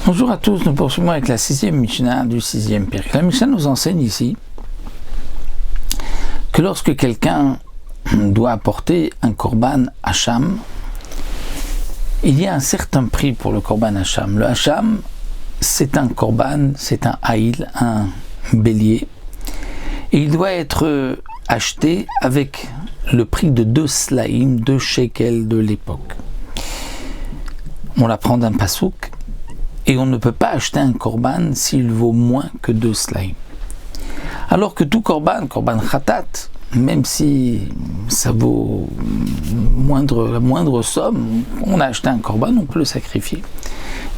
Bonjour à tous, nous poursuivons avec la 6e Mishnah du 6e Pérec. La Mishnah nous enseigne ici que lorsque quelqu'un doit apporter un korban hacham, il y a un certain prix pour le korban hacham. Le hacham, c'est un korban, c'est un haïl, un bélier, et il doit être acheté avec le prix de 2 slaïm, 2 shekels de l'époque. On l'apprend d'un pasouk. Et on ne peut pas acheter un korban s'il vaut moins que 2 slaïm. Alors que tout korban khatat, même si ça vaut la moindre somme, on a acheté un korban, on peut le sacrifier.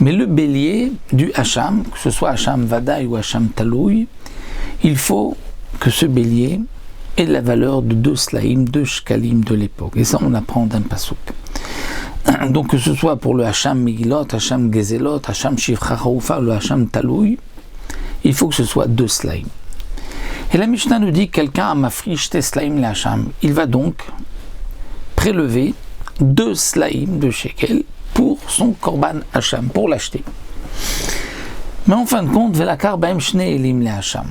Mais le bélier du hacham, que ce soit hacham vadaï ou hacham talouï, il faut que ce bélier ait la valeur de 2 slaïm, 2 shkalim de l'époque. Et ça, on apprend d'un pasouk. Donc que ce soit pour le hacham migilot, hacham gezelot, hacham shifra chaoufa, le hacham talouï, il faut que ce soit 2 slaïm. Et la Mishnah nous dit que quelqu'un a mafrish te slaïm le hacham. Il va donc prélever 2 slaïm de shekel pour son korban hacham, pour l'acheter. Mais en fin de compte, velakar baem shne elim le hacham.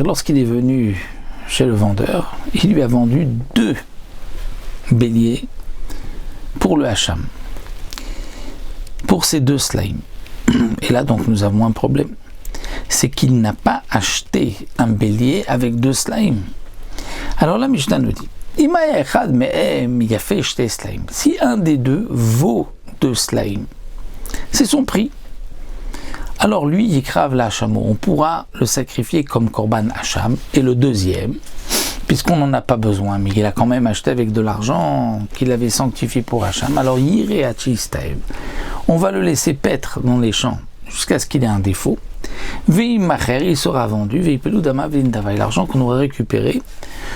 Lorsqu'il est venu chez le vendeur, il lui a vendu 2 béliers pour le hacham, pour ces 2 slaïm. Et là donc nous avons un problème, c'est qu'il n'a pas acheté un bélier avec 2 slaïm. Alors la Mishnah nous dit, si un des 2 vaut 2 slaïm, c'est son prix, alors lui yikrav la hachamo, on pourra le sacrifier comme korban hacham. Et le deuxième, puisqu'on n'en a pas besoin, mais il a quand même acheté avec de l'argent qu'il avait sanctifié pour hacham, alors yiré achistaev, on va le laisser paître dans les champs jusqu'à ce qu'il ait un défaut. Veimacher, il sera vendu, veipeludama veindava, et l'argent qu'on aurait récupéré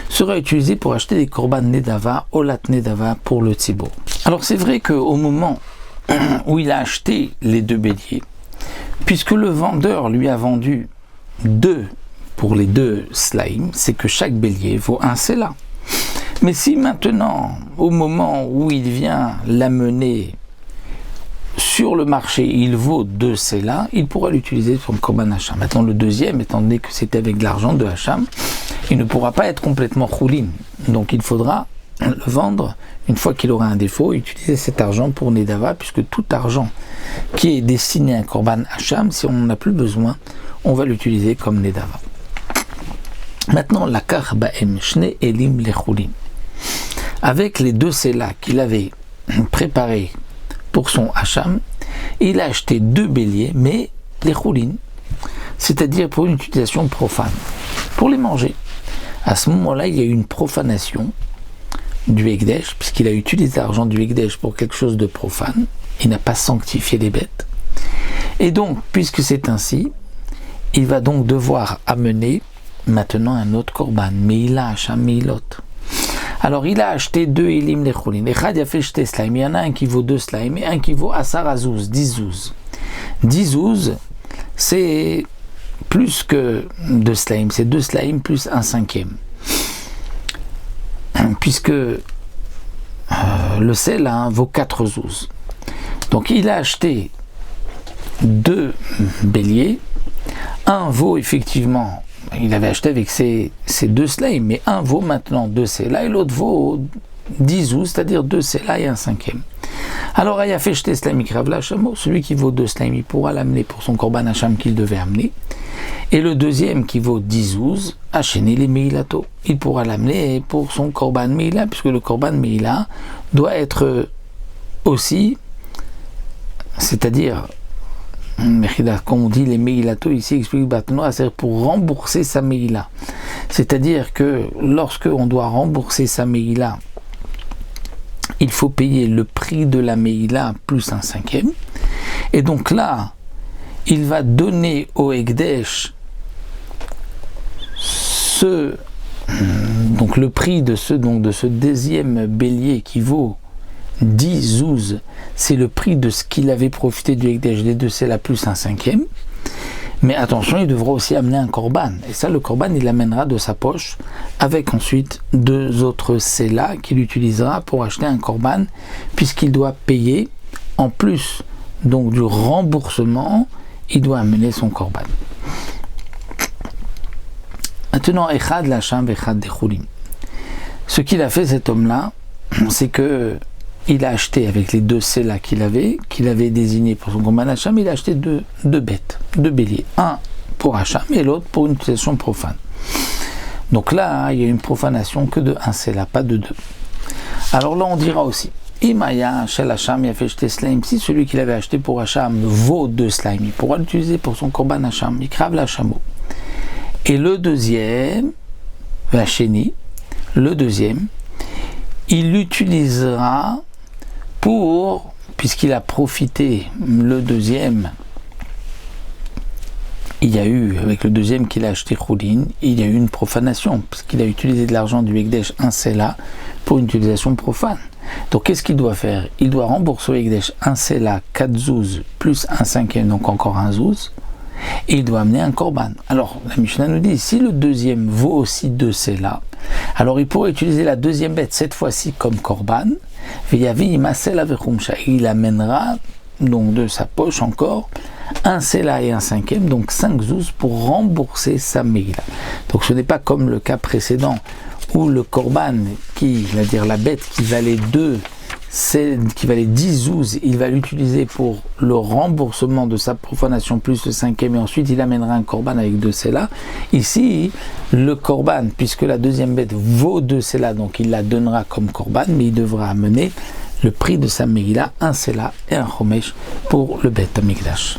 sera utilisé pour acheter des korban nedava, olat nedava pour le tzibour. Alors c'est vrai qu'au moment où il a acheté les 2 béliers, puisque le vendeur lui a vendu 2 pour les 2 slaïm, c'est que chaque bélier vaut 1 séla. Mais si maintenant, au moment où il vient l'amener sur le marché, il vaut 2 séla, il pourra l'utiliser comme korban hacham. Maintenant le deuxième, étant donné que c'était avec de l'argent de hacham, il ne pourra pas être complètement choulin. Donc il faudra le vendre une fois qu'il aura un défaut, utiliser cet argent pour nedava, puisque tout argent qui est destiné à un korban hacham, si on n'en a plus besoin, on va l'utiliser comme nedava. Maintenant, la kar baem shne elim lechulin, avec les 2 sélas qu'il avait préparés pour son hacham, il a acheté 2 béliers, mais les choulin, c'est-à-dire pour une utilisation profane, pour les manger. À ce moment-là, il y a eu une profanation du Hekdesh, puisqu'il a utilisé l'argent du Hekdesh pour quelque chose de profane, il n'a pas sanctifié les bêtes. Et donc, puisque c'est ainsi, il va donc devoir amener maintenant un autre korban, meila hacham meilot. Alors il a acheté 2 elim lechulin, echad yafeh shte slaim, il y en a un qui vaut 2 slaim et un qui vaut asar azouz, 10 zouz. 10 zouz, c'est plus que 2 slaim, c'est 2 slaim plus 1/5. Puisque le sel vaut 4 zouz. Donc il a acheté 2 béliers, un vaut effectivement, il avait acheté avec ses 2 slaïm, mais un vaut maintenant 2 séla et l'autre vaut 10 zouz, c'est-à-dire 2 séla et 1/5. Alors il a fait jeter slaïm ikrav la hachamo, celui qui vaut 2 slaïm, il pourra l'amener pour son korban hacham qu'il devait amener, et le deuxième qui vaut 10 zouz, hachéné les meilato, il pourra l'amener pour son korban meila, puisque le korban meila doit être aussi, c'est-à-dire, comme on dit, les meilato ici explique Batnoa, c'est pour rembourser sa meila. C'est-à-dire que lorsque on doit rembourser sa meila, il faut payer le prix de la meila plus 1/5. Et donc là, il va donner au Hekdesh donc le prix de ce deuxième bélier qui vaut 10 zouz, c'est le prix de ce qu'il avait profité du Hekdesh, les 2 c'est la plus 1/5. Mais attention, il devra aussi amener un korban. Et ça, le korban, il l'amènera de sa poche, avec ensuite 2 autres sélas qu'il utilisera pour acheter un korban, puisqu'il doit payer, en plus donc du remboursement, il doit amener son korban. Maintenant, Echad Lacham, Echad Dechulim. Ce qu'il a fait, cet homme-là, c'est que il a acheté avec les 2 Sela qu'il avait désigné pour son korban Hacham, il a acheté deux bêtes, 2 béliers. Un pour Hacham et l'autre pour une utilisation profane. Donc là, il y a une profanation que de 1 Sela, pas de 2. Alors là, on dira aussi, Imaya Shel Hacham, il a fait jeter Slaim. Si celui qu'il avait acheté pour Hacham vaut 2 Slaim, il pourra l'utiliser pour son korban Hacham, il crave l'Hachamo. Et le deuxième, Vacheni, le deuxième, il l'utilisera pour, puisqu'il a profité, le deuxième, il y a eu, avec le deuxième qu'il a acheté Choulin, il y a eu une profanation, puisqu'il a utilisé de l'argent du Ekdesh 1 Sela pour une utilisation profane. Donc qu'est-ce qu'il doit faire? Il doit rembourser au Ekdesh 1 Sela, 4 zouz, plus 1/5, donc encore 1 zouz, et il doit amener un korban. Alors la Mishnah nous dit, si le deuxième vaut aussi 2 Sela, alors il pourrait utiliser la deuxième bête, cette fois-ci comme korban, il amènera donc de sa poche encore 1 Sela et 1/5, donc 5 zouz pour rembourser sa Megillah. Donc ce n'est pas comme le cas précédent où le korban, c'est-à-dire la bête qui valait 10 zouz, il va l'utiliser pour le remboursement de sa profanation plus le 5e, et ensuite il amènera un korban avec 2 Sela. Ici, le korban, puisque la deuxième bête vaut 2 Sela, donc il la donnera comme korban, mais il devra amener le prix de sa Megillah, 1 Sela et un Chomesh pour le Beth Amikdash.